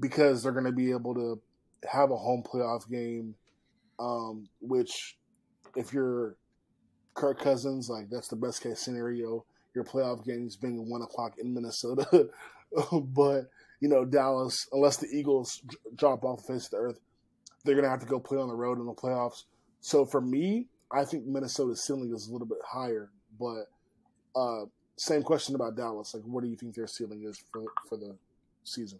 Because they're going to be able to have a home playoff game, which if you're Kirk Cousins, like that's the best case scenario. Your playoff games being 1:00 in Minnesota, but Dallas, unless the Eagles drop off the face of the earth, they're going to have to go play on the road in the playoffs. So for me, I think Minnesota's ceiling is a little bit higher. But same question about Dallas. Like, what do you think their ceiling is for the season?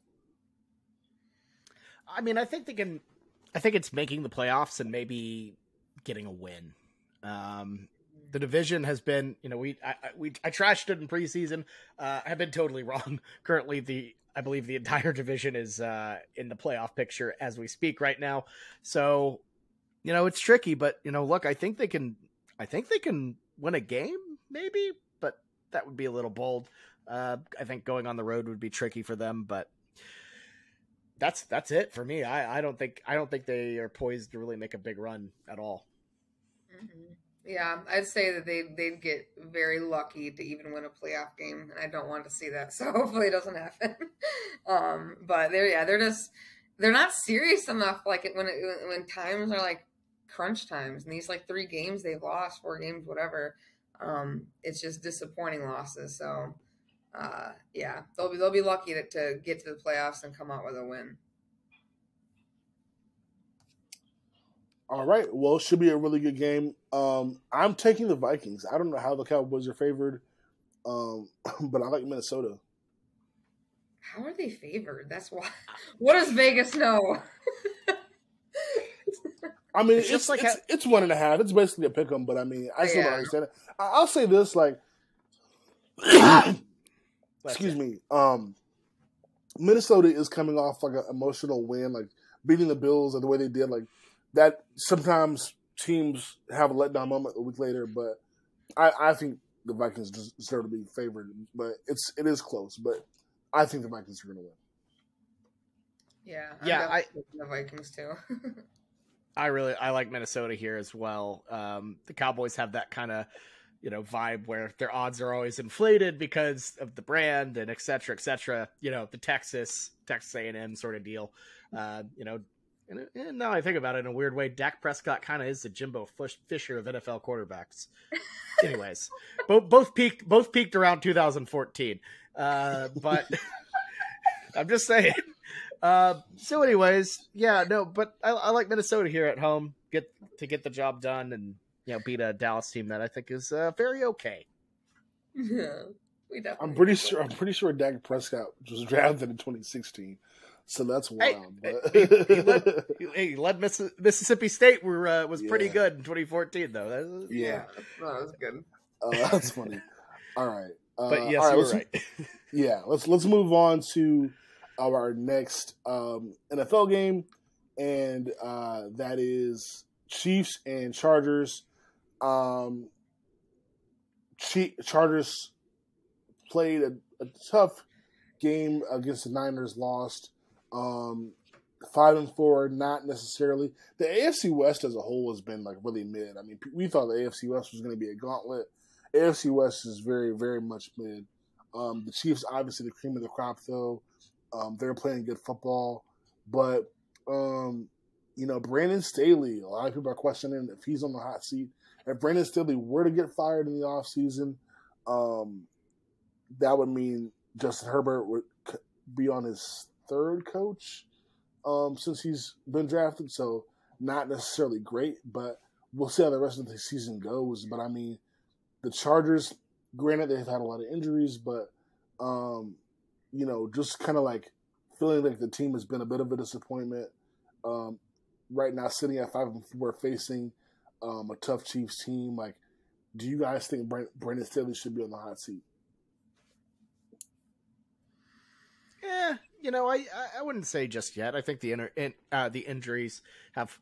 I mean, I think it's making the playoffs and maybe getting a win. The division has been, I trashed it in preseason. I've been totally wrong. Currently, I believe the entire division is in the playoff picture as we speak right now. So, it's tricky, but look, I think they can win a game, maybe, but that would be a little bold. I think going on the road would be tricky for them, but that's it for me. I don't think they are poised to really make a big run at all. Mm-hmm. Yeah, I'd say that they'd get very lucky to even win a playoff game, and I don't want to see that. So hopefully it doesn't happen. But they're not serious enough. Like when times are like crunch times, and these like 3 games they've lost, 4 games, whatever. It's just disappointing losses. So. Yeah, they'll be lucky to get to the playoffs and come out with a win. All right, well, it should be a really good game. I'm taking the Vikings. I don't know how the Cowboys are favored, but I like Minnesota. How are they favored? That's why. What does Vegas know? I mean, it's 1.5. It's basically a pick 'em, but I mean, I still don't understand it. I'll say this, like. Excuse me. Minnesota is coming off like an emotional win, like beating the Bills the way they did. Like that, sometimes teams have a letdown moment a week later, but I think the Vikings deserve to be favored. But it is close. But I think the Vikings are going to win. Yeah, I'm the Vikings too. I like Minnesota here as well. The Cowboys have that kind of vibe where their odds are always inflated because of the brand and et cetera, the Texas A&M sort of deal. And now I think about it in a weird way, Dak Prescott kind of is the Jimbo Fisher of NFL quarterbacks. Anyways, both peaked around 2014. But I'm just saying. So anyways, yeah, no, but I like Minnesota here at home, get the job done and, beat a Dallas team that I think is very okay. Yeah, I'm pretty sure Dak Prescott was drafted in 2016. So that's wild. He led Mississippi State was pretty good in 2014, though. That was good. That's funny. All right. But yes, you're right. Yeah, let's move on to our next NFL game, and that is Chiefs and Chargers. Chargers played a tough game against the Niners, lost 5-4, not necessarily. The AFC West as a whole has been like really mid. I mean, we thought the AFC West was going to be a gauntlet. AFC West is very, very much mid. The Chiefs, obviously, the cream of the crop, though. They're playing good football. But, Brandon Staley, a lot of people are questioning if he's on the hot seat. If Brandon Staley were to get fired in the offseason, that would mean Justin Herbert would be on his third coach since he's been drafted. So not necessarily great, but we'll see how the rest of the season goes. But, I mean, the Chargers, granted, they've had a lot of injuries, but, just kind of like feeling like the team has been a bit of a disappointment. Right now, sitting at 5-4, facing a tough Chiefs team. Like, do you guys think Brandon Staley should be on the hot seat? Yeah, I wouldn't say just yet. I think the injuries have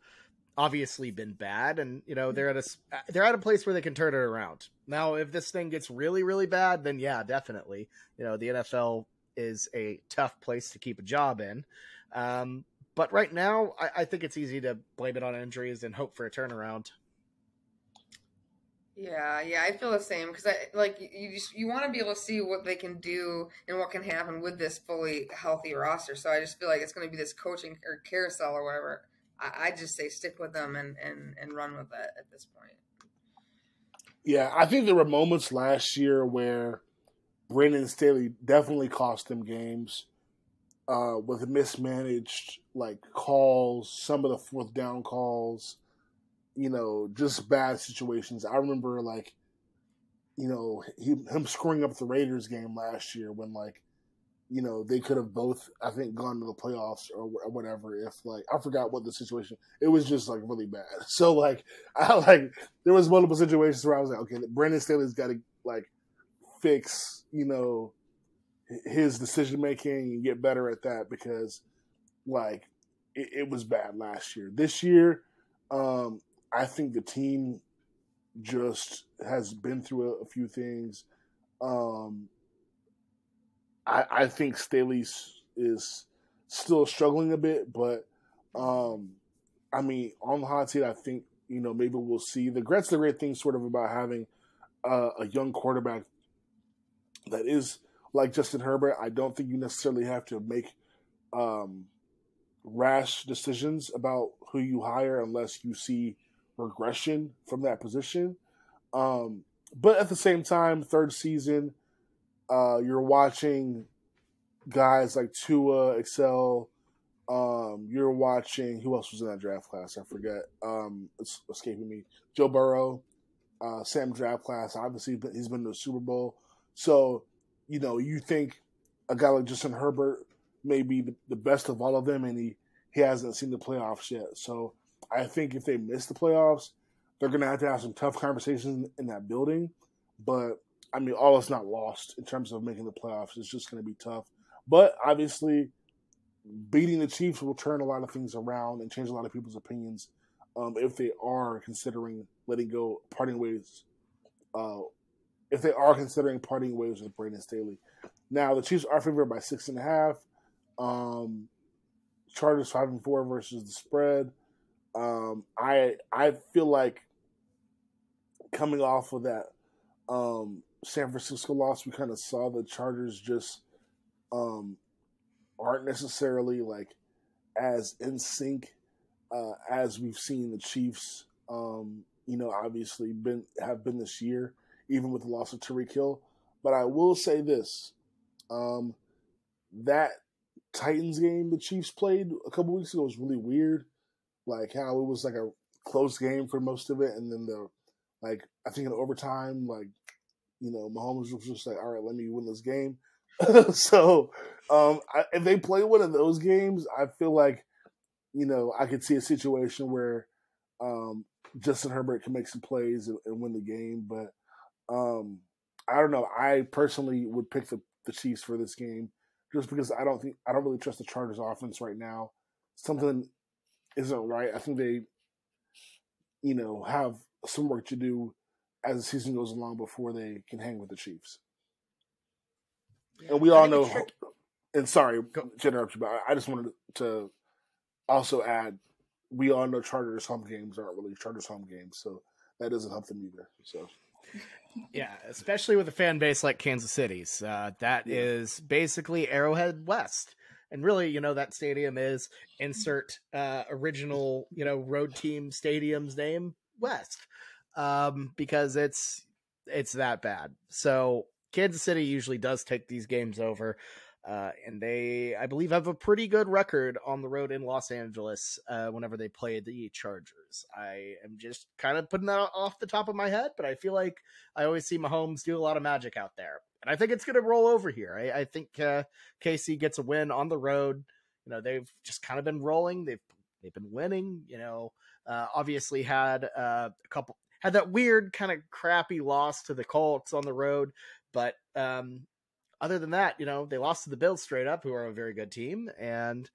obviously been bad, and they're at a place where they can turn it around. Now, if this thing gets really, really bad, then yeah, definitely. The NFL is a tough place to keep a job in. But right now, I think it's easy to blame it on injuries and hope for a turnaround. Yeah, I feel the same because you want to be able to see what they can do and what can happen with this fully healthy roster. So I just feel like it's going to be this coaching or carousel or whatever. I just say stick with them and run with it at this point. Yeah, I think there were moments last year where Brandon Staley definitely cost them games with mismanaged calls, some of the fourth down calls. Just bad situations. I remember him screwing up the Raiders game last year when they could have both, I think, gone to the playoffs or whatever. If I forgot what the situation, it was just really bad. So there was multiple situations where I was like, okay, Brandon Staley's got to fix his decision making and get better at that because it was bad last year. This year, I think the team just has been through a few things. I think Staley is still struggling a bit, but on the hot seat, I think maybe we'll see. That's the great thing, sort of, about having a young quarterback that is like Justin Herbert. I don't think you necessarily have to make rash decisions about who you hire unless you see regression from that position. But at the same time, third season, you're watching guys like Tua excel. You're watching, who else was in that draft class? I forget. It's escaping me. Joe Burrow, same draft class. Obviously, he's been to the Super Bowl. So, you think a guy like Justin Herbert may be the best of all of them, and he hasn't seen the playoffs yet. So I think if they miss the playoffs, they're going to have some tough conversations in that building. But, all is not lost in terms of making the playoffs. It's just going to be tough. But, obviously, beating the Chiefs will turn a lot of things around and change a lot of people's opinions if they are considering parting ways. If they are considering parting ways with Brandon Staley. Now, the Chiefs are favored by 6.5. Chargers 5-4 versus the spread. I feel like coming off of that San Francisco loss, we kind of saw the Chargers just aren't necessarily as in sync as we've seen the Chiefs, obviously have been this year, even with the loss of Tyreek Hill. But I will say this: that Titans game the Chiefs played a couple weeks ago was really weird. Like how it was like a close game for most of it, and then I think in overtime, Mahomes was just like, all right, let me win this game. So if they play one of those games, I feel like, I could see a situation where Justin Herbert can make some plays and win the game. But I don't know. I personally would pick the Chiefs for this game just because I don't really trust the Chargers offense right now. Something isn't right. I think they, have some work to do as the season goes along before they can hang with the Chiefs. And we all know, and sorry to interrupt you, but I just wanted to also add, we all know Chargers home games aren't really Chargers home games, so that doesn't help them either. So, yeah, especially with a fan base like Kansas City's, that is basically Arrowhead West. And really, that stadium is insert original, road team stadium's name, West, because it's that bad. So Kansas City usually does take these games over, and they, I believe, have a pretty good record on the road in Los Angeles whenever they play the Chargers. I am just kind of putting that off the top of my head, but I feel like I always see Mahomes do a lot of magic out there. And I think it's going to roll over here. I think KC gets a win on the road. They've just kind of been rolling. They've been winning. Obviously had that weird kind of crappy loss to the Colts on the road, but other than that, they lost to the Bills straight up, who are a very good team, and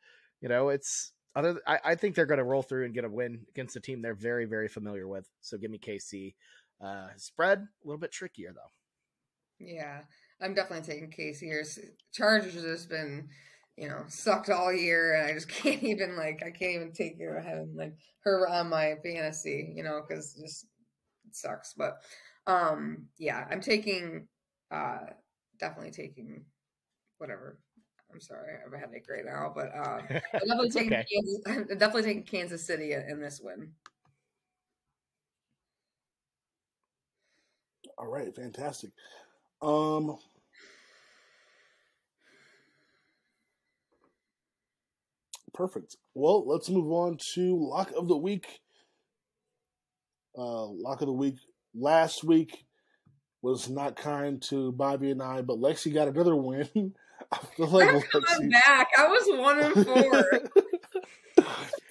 I think they're going to roll through and get a win against a team they're very, very familiar with. So give me KC. Spread a little bit trickier though. Yeah, I'm definitely taking KC here. Chargers have just been, sucked all year, and I just can't even take it ahead and her on my fantasy, because it just sucks. But yeah, I'm taking definitely taking whatever. I'm sorry, I have a headache right now, but I'm definitely taking Kansas. I'm definitely taking Kansas City in this win. All right, fantastic. Perfect. Well, let's move on to Lock of the Week. Lock of the Week last week was not kind to Bobby and I, but Lexi got another win. I feel like I'm coming back. I was 1-4.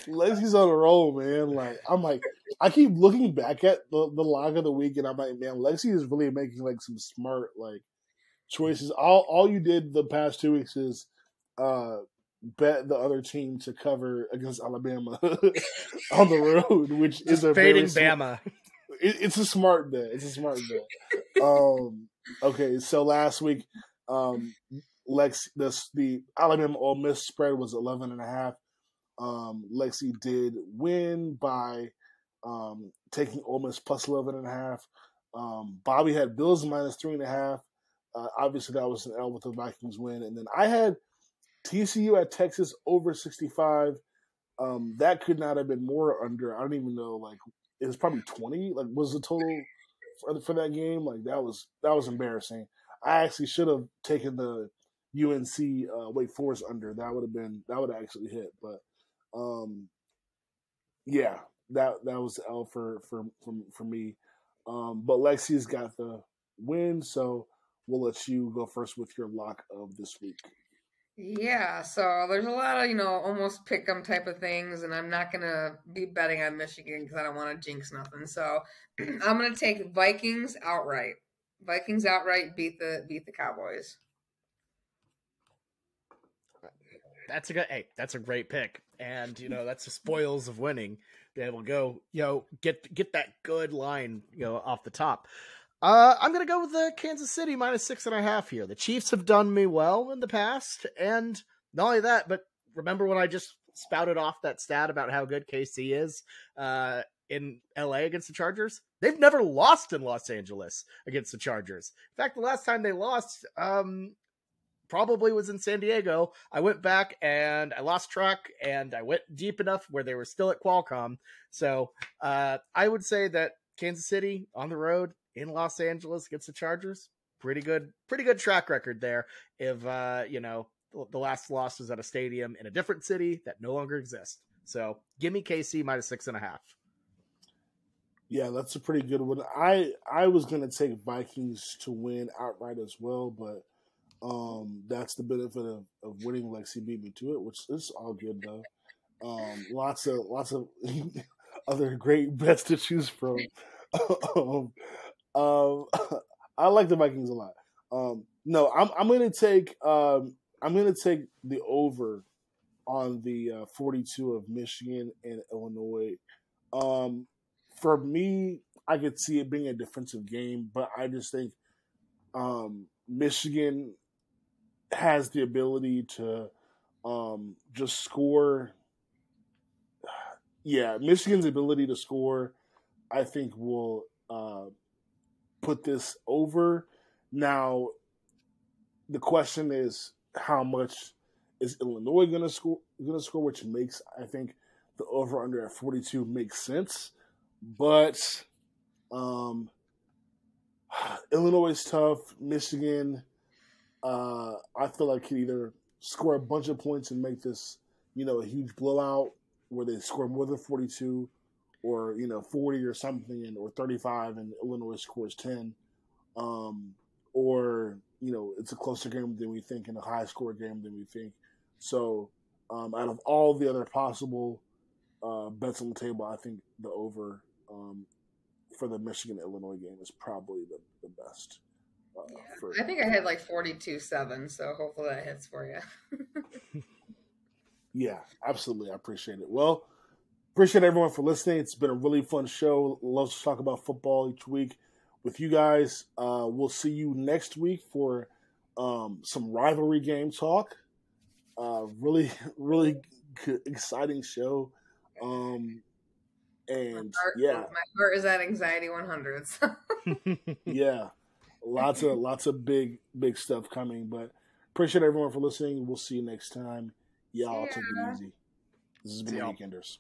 Lexi's on a roll, man. I keep looking back at the Lock of the Week, and I'm like, man, Lexi is really making some smart choices. All you did the past 2 weeks is bet the other team to cover against Alabama on the road, which is a fading Bama. It's a smart bet. Okay, so last week, the Alabama Ole Miss spread was 11.5. Lexi did win by taking Ole Miss plus 11.5. Bobby had Bills minus 3.5. Obviously, that was an L with the Vikings win, and then I had TCU at Texas over 65. That could not have been more or under. I don't even know. It was probably 20. Was the total for that game? That was embarrassing. I actually should have taken the UNC Wake Forest under. That would have actually hit. But yeah, that was the L for me. But Lexi's got the win, so we'll let you go first with your lock of this week. Yeah, so there's a lot of, almost pick 'em type of things, and I'm not going to be betting on Michigan because I don't want to jinx nothing. So I'm going to take Vikings outright. Vikings outright beat the Cowboys. That's a great pick. And, that's the spoils of winning. Be able to go, get that good line, off the top. I'm going to go with the Kansas City minus 6.5 here. The Chiefs have done me well in the past. And not only that, but remember when I just spouted off that stat about how good KC is in LA against the Chargers? They've never lost in Los Angeles against the Chargers. In fact, the last time they lost, probably was in San Diego. I went back and I lost track, and I went deep enough where they were still at Qualcomm. So I would say that Kansas City on the road in Los Angeles against the Chargers, pretty good track record there. If the last loss was at a stadium in a different city that no longer exists. So give me KC minus 6.5. Yeah, that's a pretty good one. I was gonna take Vikings to win outright as well, but that's the benefit of winning. Lexi beat me to it, which is all good though. Lots of other great bets to choose from. I like the Vikings a lot. No, I'm gonna take the over on the 42 of Michigan and Illinois. For me, I could see it being a defensive game, but I just think Michigan has the ability to just score. Yeah, Michigan's ability to score, I think, will put this over. Now, the question is, how much is Illinois going to score? Which makes, I think, the over under at 42 makes sense. But Illinois is tough. Michigan, I feel like could either score a bunch of points and make this, a huge blowout where they score more than 42, or 40 or something, or 35, and Illinois scores 10, or it's a closer game than we think and a high score game than we think. So, out of all the other possible bets on the table, I think the over for the Michigan-Illinois game is probably the best. I think I had like 42-7, so hopefully that hits for you. Yeah, absolutely. I appreciate it. Well, appreciate everyone for listening. It's been a really fun show. Love to talk about football each week with you guys. We'll see you next week for some rivalry game talk. Really, really good, exciting show. And my heart is at anxiety 100. So. Yeah, lots of big stuff coming. But appreciate everyone for listening. We'll see you next time. Y'all take it easy. This has been the Weekenders.